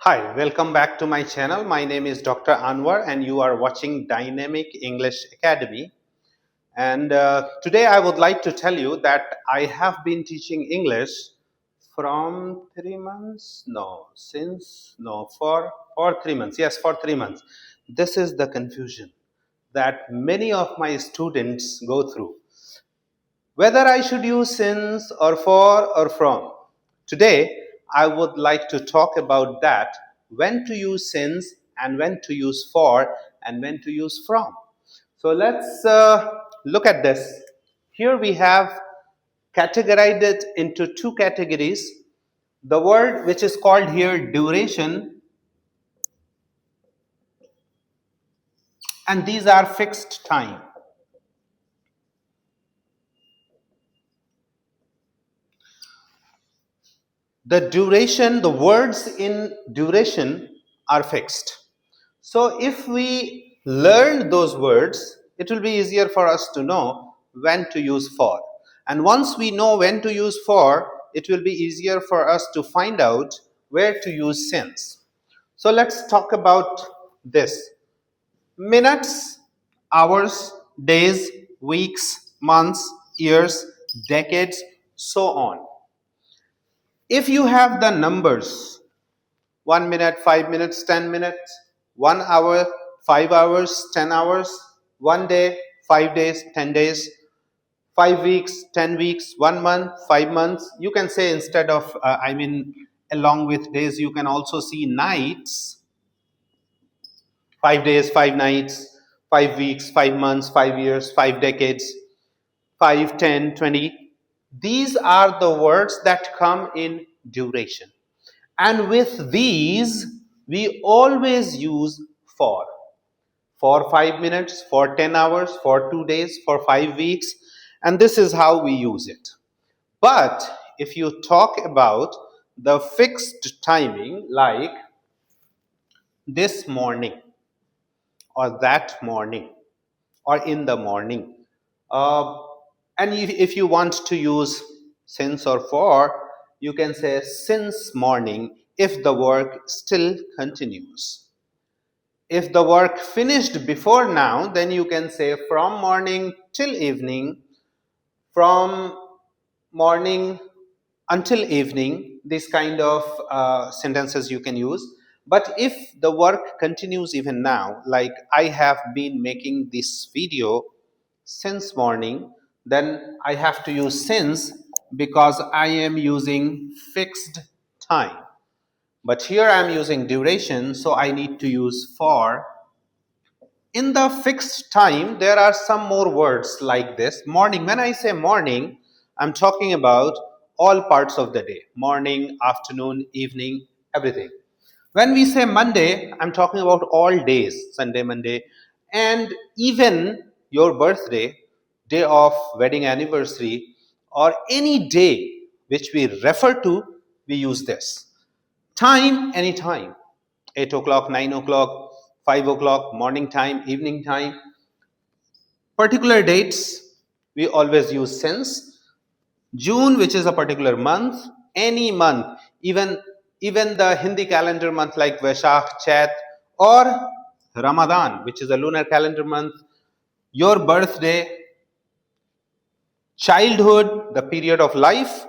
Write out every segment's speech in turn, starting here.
Hi, welcome back to my channel. My name is Dr. Anwar and you are watching Dynamic English Academy. And today I would like to tell you that I have been teaching English from 3 months. No, since, no, for 3 months. Yes, for 3 months. This is the confusion that many of my students go through. Whether I should use since or for or from. Today, I would like to talk about that, when to use since and when to use for and when to use from. So let's look at this. Here we have categorized it into two categories. The word which is called here duration, and these are fixed time. The words in duration are fixed. So if we learn those words, it will be easier for us to know when to use for. And once we know when to use for, it will be easier for us to find out where to use since. So let's talk about this. Minutes, hours, days, weeks, months, years, decades, so on. If you have the numbers 1 minute, 5 minutes, 10 minutes, 1 hour, 5 hours, 10 hours, 1 day, 5 days, 10 days, 5 weeks, 10 weeks, 1 month, 5 months. You can say instead of, along with days, you can also see nights, 5 days, 5 nights, 5 weeks, 5 months, 5 years, 5 decades, 5, 10, 20. These are the words that come in duration. And with these, we always use for 5 minutes, for 10 hours, for 2 days, for 5 weeks. And this is how we use it. But if you talk about the fixed timing, like this morning, or that morning, or in the morning, uh, and if you want to use since or for, you can say since morning if the work still continues. If the work finished before now, then you can say from morning till evening, from morning until evening. This kind of sentences you can use. But if the work continues even now, like I have been making this video since morning, then I have to use since because I am using fixed time. But here I am using duration, so I need to use for. In the fixed time, there are some more words like this. Morning. When I say morning, I'm talking about all parts of the day. Morning, afternoon, evening, everything. When we say Monday, I'm talking about all days. Sunday, Monday, and even your birthday, day of wedding anniversary, or any day which we refer to, we use this. Time, anytime. 8 o'clock, 9 o'clock, 5 o'clock, morning time, evening time. Particular dates, we always use since. June, which is a particular month, any month, even the Hindi calendar month like Vaishakh, Chat, or Ramadan, which is a lunar calendar month, your birthday, childhood, the period of life,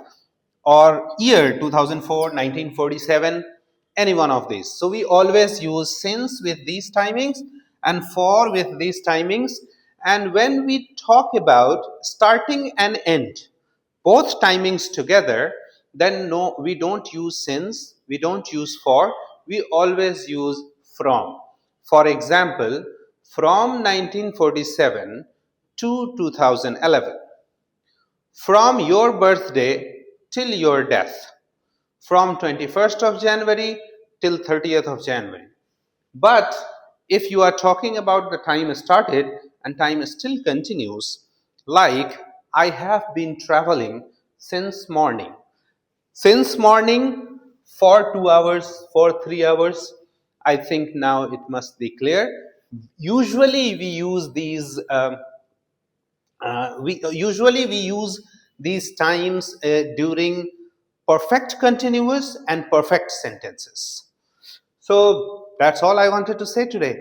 or year 2004, 1947, any one of these. So we always use since with these timings and for with these timings. And when we talk about starting and end, both timings together, then no, we don't use since, we don't use for, we always use from. For example, from 1947 to 2011. From your birthday till your death, from 21st of January till 30th of January. But if you are talking about the time started and time still continues, like I have been traveling since morning. Since morning for 2 hours, for 3 hours, I think now it must be clear. Usually we use these we use these times during perfect continuous and perfect sentences. So that's all I wanted to say today.